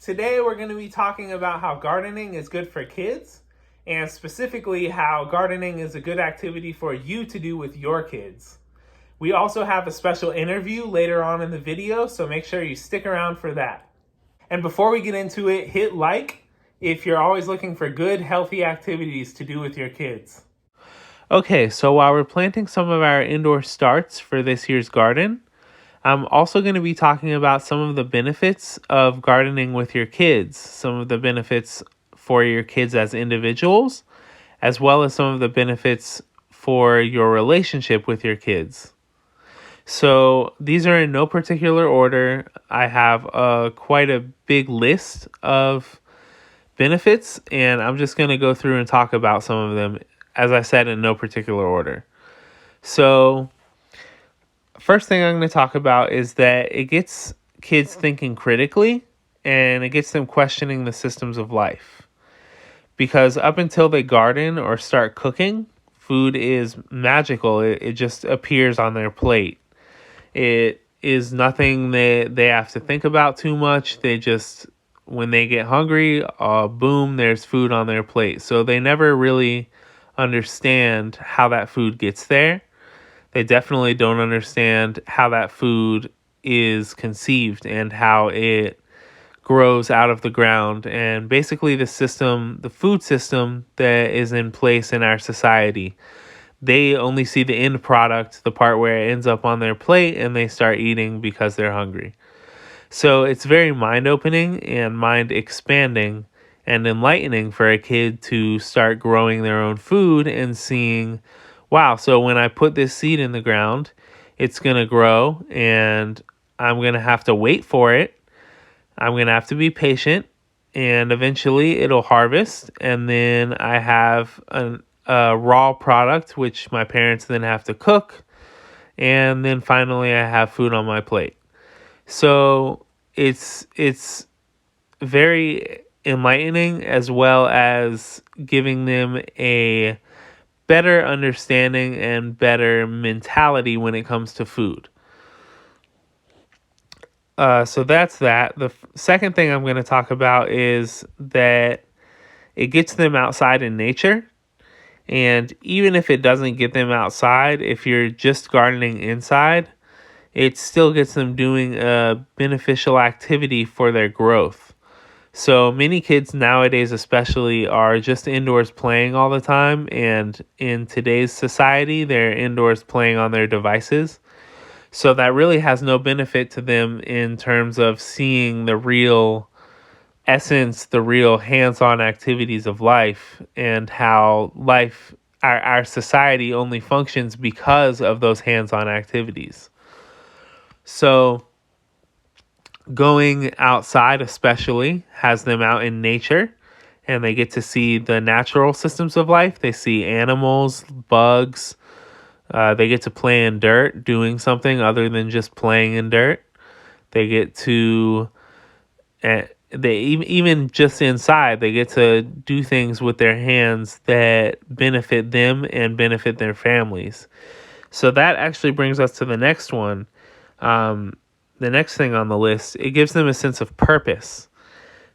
Today we're going to be talking about how gardening is good for kids, and specifically how gardening is a good activity for you to do with your kids. We also have a special interview later on in the video, so make sure you stick around for that. And before we get into it, hit like if you're always looking for good, healthy activities to do with your kids. Okay, so while we're planting some of our indoor starts for this year's garden, I'm also going to be talking about some of the benefits of gardening with your kids, some of the benefits for your kids as individuals, as well as some of the benefits for your relationship with your kids. So these are in no particular order. I have quite a big list of benefits, and I'm just going to go through and talk about some of them, as I said, in no particular order. So first thing I'm going to talk about is that it gets kids thinking critically, and it gets them questioning the systems of life. Because up until they garden or start cooking, food is magical. It just appears on their plate. It is nothing that they have to think about too much. They just, when they get hungry, boom, there's food on their plate. So they never really understand how that food gets there. They definitely don't understand how that food is conceived and how it grows out of the ground. And basically the food system that is in place in our society, they only see the end product, the part where it ends up on their plate, and they start eating because they're hungry. So it's very mind-opening and mind-expanding and enlightening for a kid to start growing their own food and seeing, wow, so when I put this seed in the ground, it's going to grow, and I'm going to have to wait for it. I'm going to have to be patient, and eventually it'll harvest, and then I have a raw product, which my parents then have to cook, and then finally I have food on my plate. So it's very enlightening, as well as giving them a better understanding and better mentality when it comes to food. So that's that. The second thing I'm going to talk about is that it gets them outside in nature. And even if it doesn't get them outside, if you're just gardening inside, it still gets them doing a beneficial activity for their growth. So many kids nowadays especially are just indoors playing all the time. And in today's society, they're indoors playing on their devices. So that really has no benefit to them in terms of seeing the real essence, the real hands-on activities of life, and how life, our society only functions because of those hands-on activities. So going outside especially has them out in nature, and they get to see the natural systems of life. They see animals, bugs. They get to play in dirt, doing something other than just playing in dirt. They get to, even just inside, they get to do things with their hands that benefit them and benefit their families. So that actually brings us to the next one. The next thing on the list, it gives them a sense of purpose.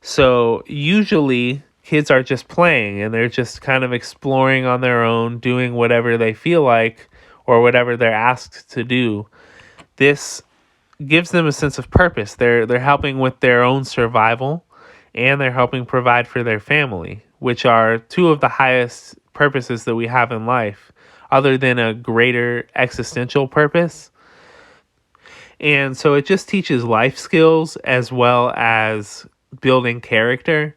So usually kids are just playing, and they're just kind of exploring on their own, doing whatever they feel like or whatever they're asked to do. This gives them a sense of purpose. They're helping with their own survival, and they're helping provide for their family, which are two of the highest purposes that we have in life, other than a greater existential purpose. And so it just teaches life skills as well as building character,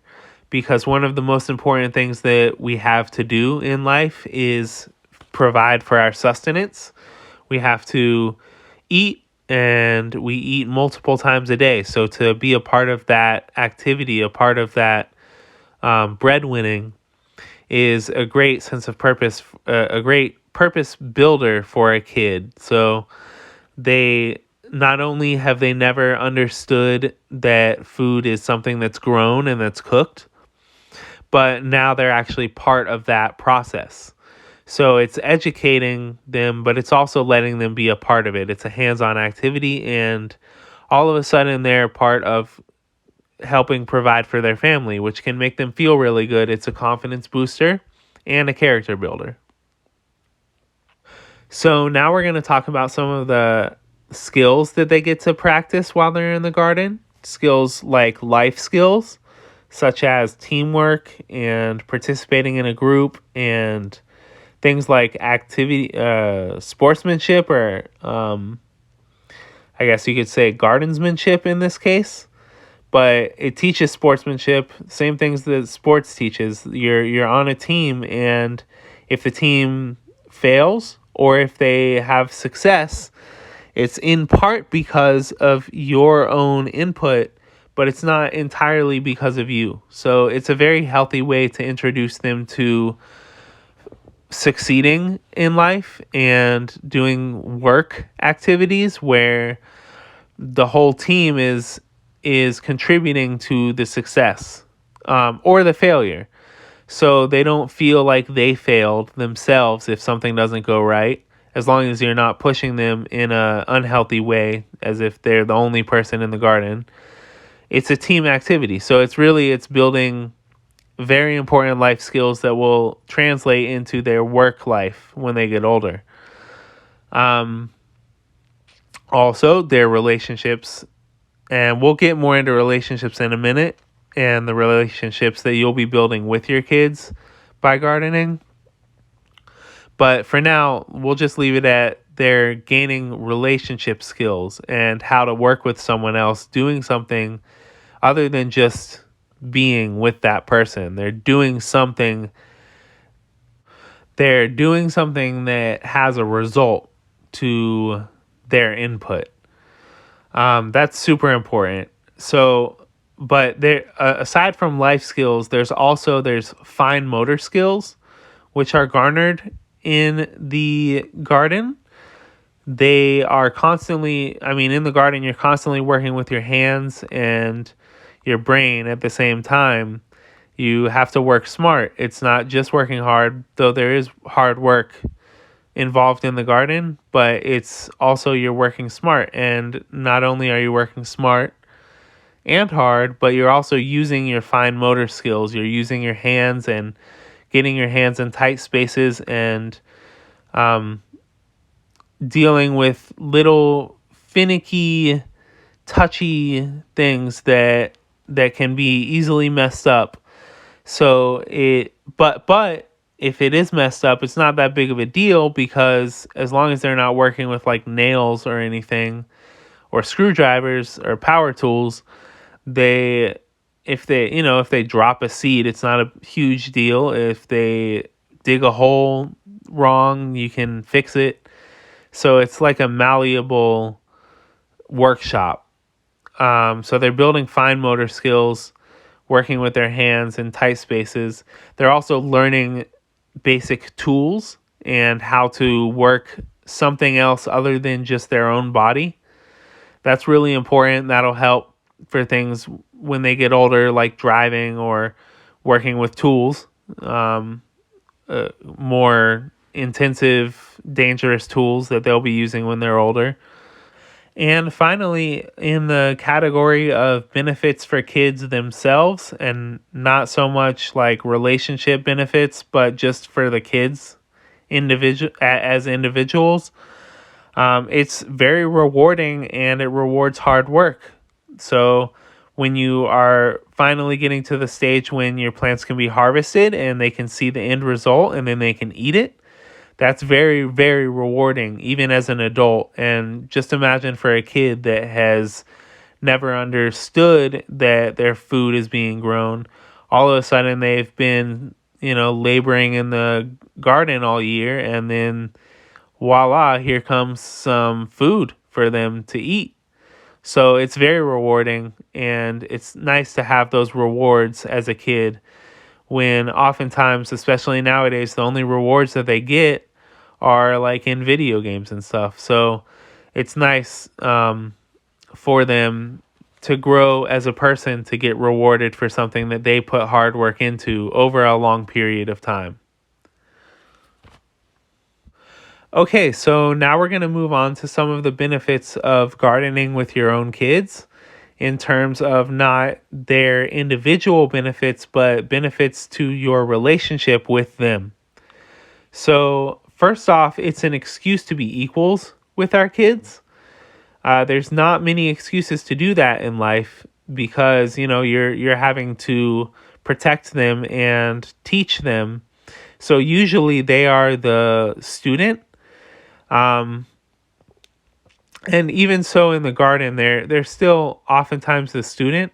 because one of the most important things that we have to do in life is provide for our sustenance. We have to eat, and we eat multiple times a day. So to be a part of that activity, a part of that breadwinning, is a great sense of purpose, a great purpose builder for a kid. So they not only have they never understood that food is something that's grown and that's cooked, but now they're actually part of that process. So it's educating them, but it's also letting them be a part of it. It's a hands-on activity, and all of a sudden they're part of helping provide for their family, which can make them feel really good. It's a confidence booster and a character builder. So now we're going to talk about some of the skills that they get to practice while they're in the garden. Skills like life skills, such as teamwork and participating in a group, and things like sportsmanship, or I guess you could say gardensmanship in this case. But it teaches sportsmanship, same things that sports teaches. You're on a team, and if the team fails or if they have success, it's in part because of your own input, but it's not entirely because of you. So it's a very healthy way to introduce them to succeeding in life and doing work activities where the whole team is contributing to the success or the failure. So they don't feel like they failed themselves if something doesn't go right, as long as you're not pushing them in an unhealthy way as if they're the only person in the garden. It's a team activity. So it's building very important life skills that will translate into their work life when they get older. Also, their relationships, and we'll get more into relationships in a minute, and the relationships that you'll be building with your kids by gardening. But for now, we'll just leave it at they're gaining relationship skills and how to work with someone else, doing something other than just being with that person. They're doing something that has a result to their input. That's super important. So, but there, aside from life skills, there's fine motor skills, which are garnered in the garden. They are constantly, in the garden, you're constantly working with your hands and your brain at the same time. You have to work smart. It's not just working hard, though there is hard work involved in the garden, but it's also you're working smart. And not only are you working smart and hard, but you're also using your fine motor skills. You're using your hands and getting your hands in tight spaces and dealing with little finicky, touchy things that can be easily messed up. So but if it is messed up, it's not that big of a deal, because as long as they're not working with like nails or anything, or screwdrivers or power tools, if they drop a seed, it's not a huge deal. If they dig a hole wrong, you can fix it. So it's like a malleable workshop. So they're building fine motor skills, working with their hands in tight spaces. They're also learning basic tools and how to work something else other than just their own body. That's really important. That'll help for things when they get older, like driving or working with tools, more intensive, dangerous tools that they'll be using when they're older. And finally, in the category of benefits for kids themselves, and not so much like relationship benefits, but just for the kids as individuals, it's very rewarding, and it rewards hard work. So when you are finally getting to the stage when your plants can be harvested and they can see the end result and then they can eat it, that's very, very rewarding, even as an adult. And just imagine for a kid that has never understood that their food is being grown. All of a sudden, they've been, laboring in the garden all year, and then voila, here comes some food for them to eat. So it's very rewarding, and it's nice to have those rewards as a kid, when oftentimes, especially nowadays, the only rewards that they get are like in video games and stuff. So it's nice for them to grow as a person, to get rewarded for something that they put hard work into over a long period of time. Okay, so now we're going to move on to some of the benefits of gardening with your own kids. in terms of not their individual benefits, but benefits to your relationship with them. So, first off, it's an excuse to be equals with our kids. There's not many excuses to do that in life because, you're having to protect them and teach them. So usually they are the student. And even so in the garden, they're still oftentimes the student,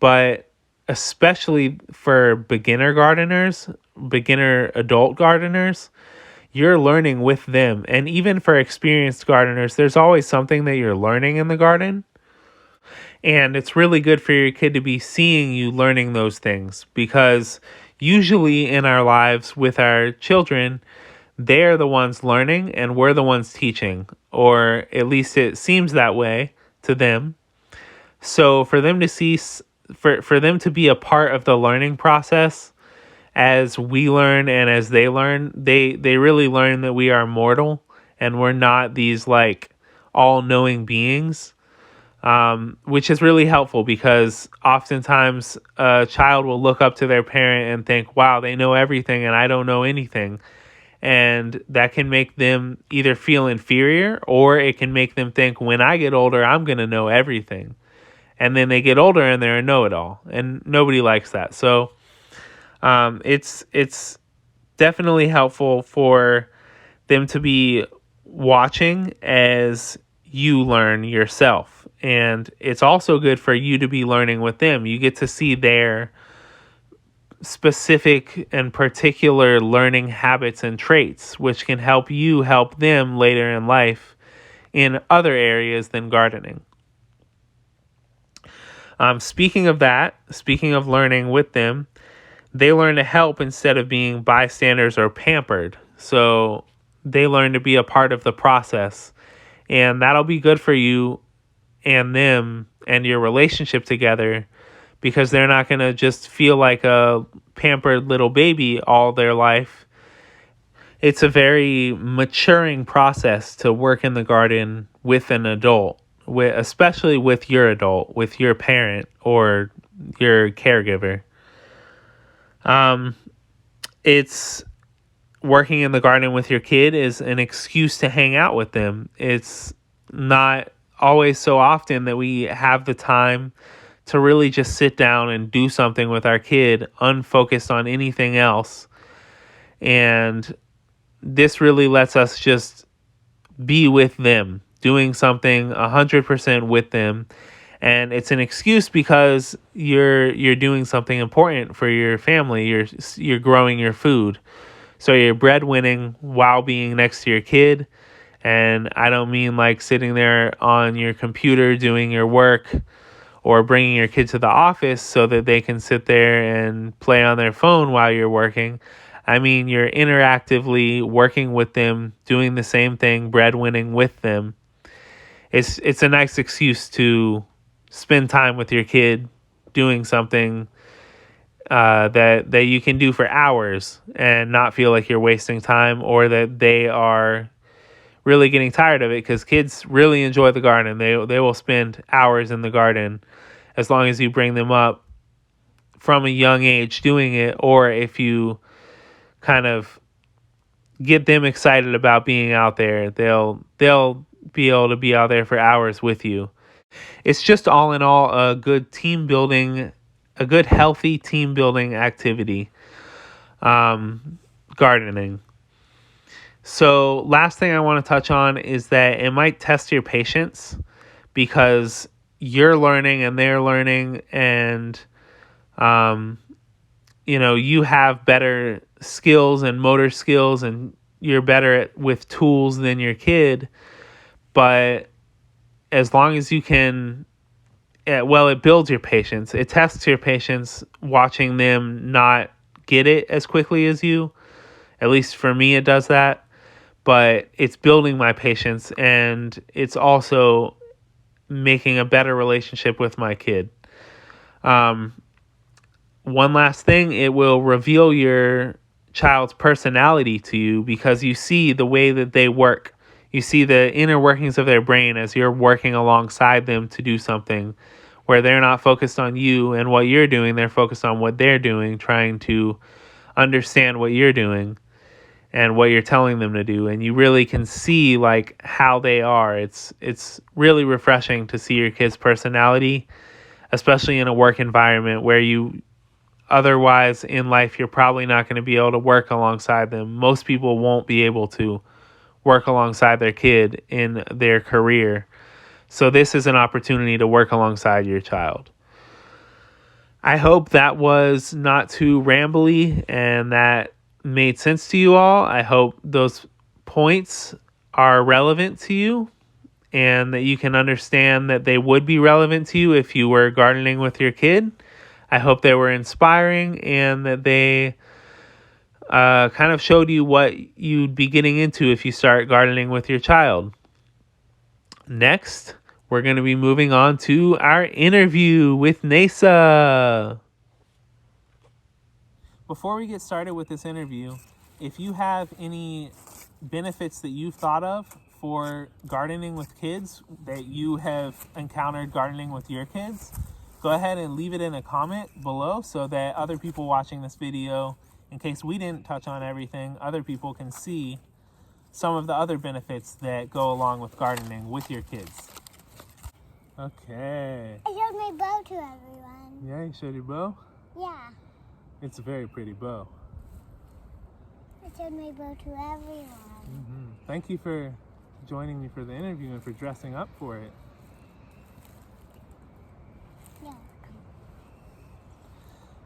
but especially for beginner gardeners, beginner adult gardeners, you're learning with them. And even for experienced gardeners, there's always something that you're learning in the garden. And it's really good for your kid to be seeing you learning those things because usually in our lives with our children, they're the ones learning and we're the ones teaching, or at least it seems that way to them. So for them to see, for them to be a part of the learning process as we learn and as they learn, they really learn that we are mortal and we're not these like all-knowing beings, which is really helpful because oftentimes a child will look up to their parent and think, wow, they know everything and I don't know anything. And that can make them either feel inferior or it can make them think, when I get older, I'm going to know everything. And then they get older and they're a know-it-all. And nobody likes that. So it's definitely helpful for them to be watching as you learn yourself. And it's also good for you to be learning with them. You get to see their specific and particular learning habits and traits, which can help you help them later in life in other areas than gardening. Speaking of learning with them, they learn to help instead of being bystanders or pampered. So they learn to be a part of the process. And that'll be good for you and them and your relationship together because they're not going to just feel like a pampered little baby all their life. It's a very maturing process to work in the garden with an adult, especially with your adult, with your parent or your caregiver. It's working in the garden with your kid is an excuse to hang out with them. It's not always so often that we have the time to really just sit down and do something with our kid, unfocused on anything else. And this really lets us just be with them, doing something 100% with them. And it's an excuse because you're doing something important for your family. You're growing your food. So you're breadwinning while being next to your kid. And I don't mean like sitting there on your computer doing your work or bringing your kid to the office so that they can sit there and play on their phone while you're working. I mean, you're interactively working with them, doing the same thing, breadwinning with them. It's a nice excuse to spend time with your kid doing something that you can do for hours and not feel like you're wasting time or that they are really getting tired of it, because kids really enjoy the garden. They will spend hours in the garden as long as you bring them up from a young age doing it, or if you kind of get them excited about being out there, they'll be able to be out there for hours with you. It's just all in all a good team building, a good healthy team building activity, gardening. So last thing I want to touch on is that it might test your patience because you're learning and they're learning, and you have better skills and motor skills and you're better with tools than your kid. But as long as you can, it builds your patience. It tests your patience watching them not get it as quickly as you. At least for me, it does that. But it's building my patience, and it's also making a better relationship with my kid. One last thing, it will reveal your child's personality to you because you see the way that they work. You see the inner workings of their brain as you're working alongside them to do something where they're not focused on you and what you're doing. They're focused on what they're doing, trying to understand what you're doing and what you're telling them to do. And you really can see like how they are. It's really refreshing to see your kid's personality, especially in a work environment where you otherwise in life, you're probably not going to be able to work alongside them. Most people won't be able to work alongside their kid in their career. So this is an opportunity to work alongside your child. I hope that was not too rambly and that made sense to you all. I hope those points are relevant to you and that you can understand that they would be relevant to you if you were gardening with your kid. I hope they were inspiring and that they kind of showed you what you'd be getting into if you start gardening with your child. Next, we're going to be moving on to our interview with Nasa. Before we get started with this interview, if you have any benefits that you've thought of for gardening with kids that you have encountered gardening with your kids, go ahead and leave it in a comment below so that other people watching this video, in case we didn't touch on everything, other people can see some of the other benefits that go along with gardening with your kids. Okay. I showed my bow to everyone. Yeah, you showed your bow? Yeah, It's a very pretty bow. I showed my bow to everyone. Thank you for joining me for the interview and for dressing up for it. Yeah.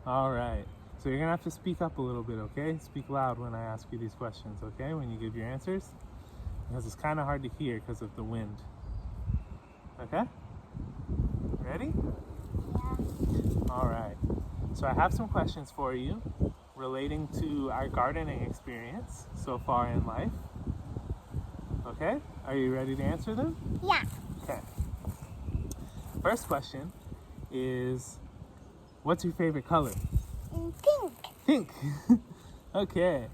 All right. So you're going to have to speak up a little bit, okay? Speak loud when I ask you these questions, okay? When you give your answers. Because it's kind of hard to hear because of the wind. Okay? Ready? Yeah. All right. So I have some questions for you relating to our gardening experience so far in life. Okay? Are you ready to answer them? Yeah. Okay. First question is, what's your favorite color? Pink. Pink. Okay.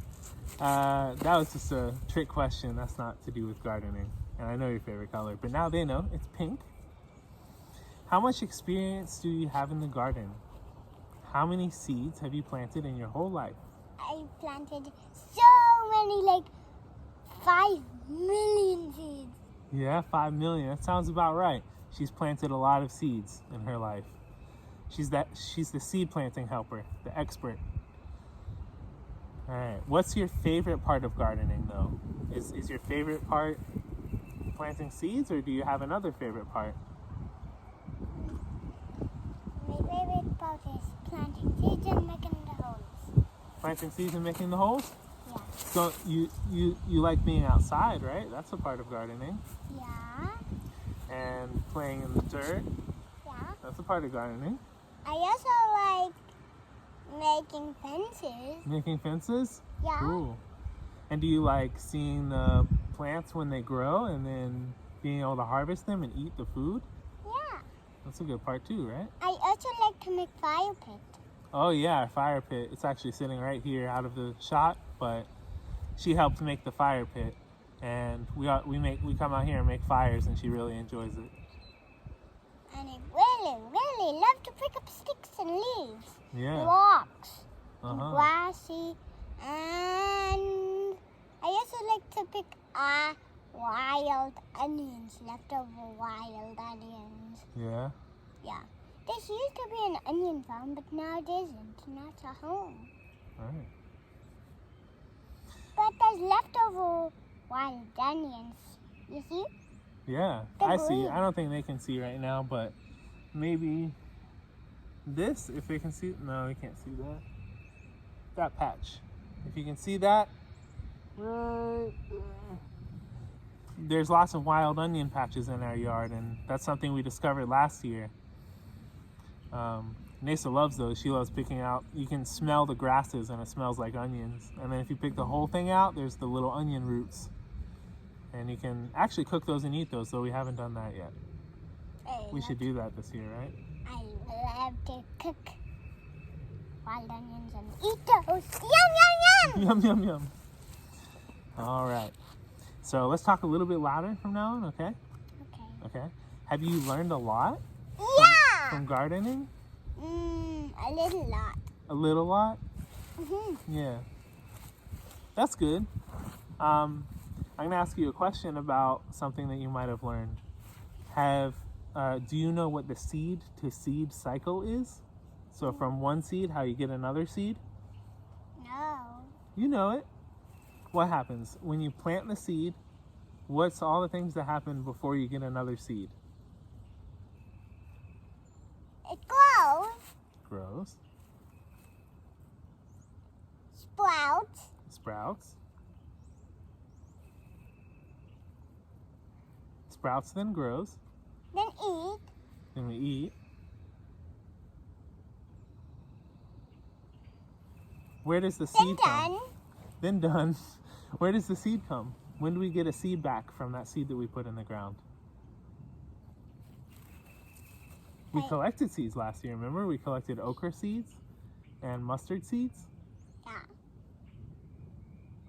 That was just a trick question. That's not to do with gardening. And I know your favorite color, but now they know it's pink. How much experience do you have in the garden? How many seeds have you planted in your whole life? I planted so many, like 5 million seeds. Yeah, 5 million. That sounds about right. She's planted a lot of seeds in her life. She's the seed planting helper, the expert. All right. What's your favorite part of gardening, though? Is your favorite part planting seeds, or do you have another favorite part? My favorite part is planting seeds and making the holes. Planting seeds and making the holes? Yeah. So you like being outside, right? That's a part of gardening. Yeah. And playing in the dirt. Yeah. That's a part of gardening. I also like making fences. Making fences? Yeah. Cool. And do you like seeing the plants when they grow and then being able to harvest them and eat the food? Yeah. That's a good part too, right? I also like to make fire pit. Oh yeah, our fire pit. It's actually sitting right here out of the shot, but she helped make the fire pit. And we come out here and make fires, and she really enjoys it. And I really love to pick up sticks and leaves. Yeah. Rocks. And Uh-huh. grassy. And I also like to pick wild onions, leftover wild onions. Yeah. Yeah. This used to be an onion farm, but now it isn't. Now it's a home. All right. But there's leftover wild onions. You see? Yeah, They're I see. green. I don't think they can see right now, but maybe this, if they can see. No, they can't see that. That patch. If you can see that, right there. There's lots of wild onion patches in our yard, and that's something we discovered last year. Nasa loves those. She loves picking out. You can smell the grasses, and it smells like onions. And then if you pick the whole thing out, there's the little onion roots. And you can actually cook those and eat those, though we haven't done that yet. We should do that this year, right? I love to cook wild onions and eat those. Yum, yum, yum! Yum, yum, yum. All right. So let's talk a little bit louder from now on, okay? Okay. Okay. Have you learned a lot? Yeah! Yeah. from gardening? A little lot. A little lot? Mm-hmm. Yeah. That's good. I'm going to ask you a question about something that you might have learned. Do you know what the seed to seed cycle is? So from one seed, how you get another seed? No. You know it. What happens when you plant the seed? What's all the things that happen before you get another seed? It grows. Grows, Sprouts. sprouts. Sprouts, then grows, Then eat. then we eat. Where does the Then seed come? done. Then done. Where does the seed come? When do we get a seed back from that seed that we put in the ground? We Wait. collected seeds last year, remember? We collected okra seeds and mustard seeds. Yeah.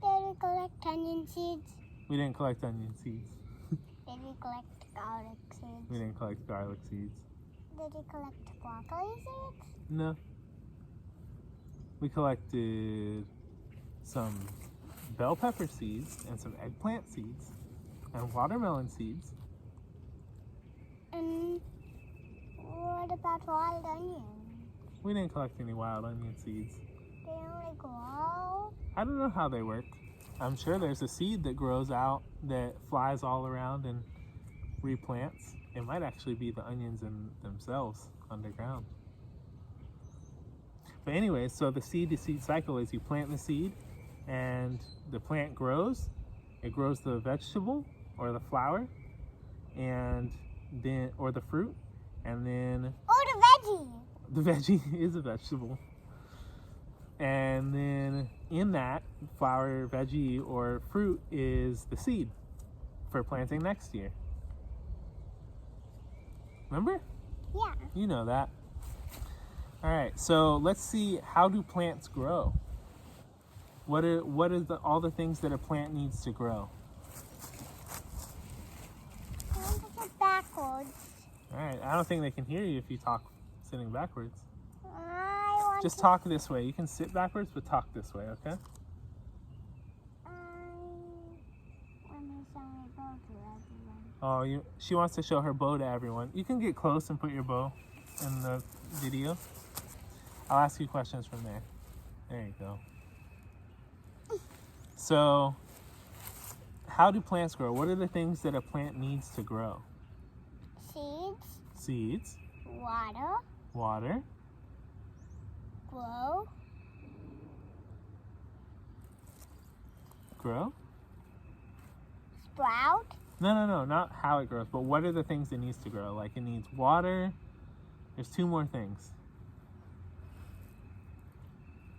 Did we collect onion seeds? We didn't collect onion seeds. Did we collect garlic seeds? We didn't collect garlic seeds. Did we collect broccoli seeds? No. We collected some bell pepper seeds and some eggplant seeds and watermelon seeds. And what about wild onions? We didn't collect any wild onion seeds. They only grow? I don't know how they work. I'm sure there's a seed that grows out that flies all around and replants. It might actually be the onions in themselves underground. But anyway, so the seed to seed cycle is you plant the seed and the plant grows. It grows the vegetable or the flower and then or the fruit, and then Oh, the veggie. the veggie is a vegetable. And then in that flower, veggie, or fruit is the seed for planting next year. Remember? Yeah. You know that. All right, so let's see, how do plants grow? What are all the things that a plant needs to grow? I want to get backwards. All right, I don't think they can hear you if you talk sitting backwards. I want Just to... talk this way. You can sit backwards, but talk this way, okay? Let me show my bow to everyone. Oh, she wants to show her bow to everyone. You can get close and put your bow in the video. I'll ask you questions from there. There you go. So, how do plants grow? What are the things that a plant needs to grow? Seeds, Seeds, water, water, grow, grow? sprout, No, not how it grows, but what are the things it needs to grow? Like it needs water. There's two more things.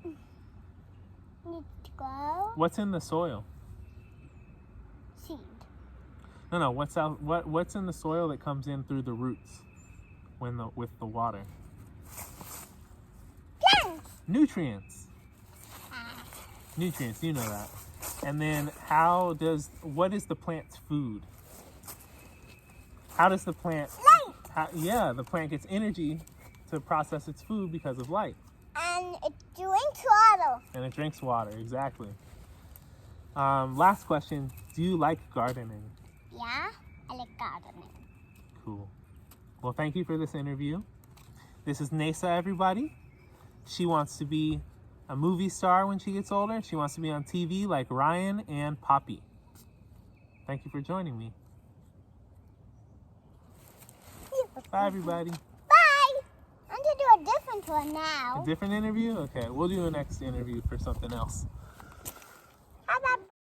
needs to grow, What's in the soil? seed, No, what's in the soil that comes in through the roots with the water? plants. Nutrients. Ah, Nutrients, you know that. And then what is the plant's food? How does the plant light. the plant gets energy to process its food because of light. And it drinks water. And it drinks water, exactly. Last question, do you like gardening? Yeah, I like gardening. Cool. Well, thank you for this interview. This is Nesa, everybody. She wants to be a movie star when she gets older. She wants to be on TV like Ryan and Poppy. Thank you for joining me. Bye, everybody. Bye. I'm going to do a different one now. A different interview? Okay, we'll do a next interview for something else. How about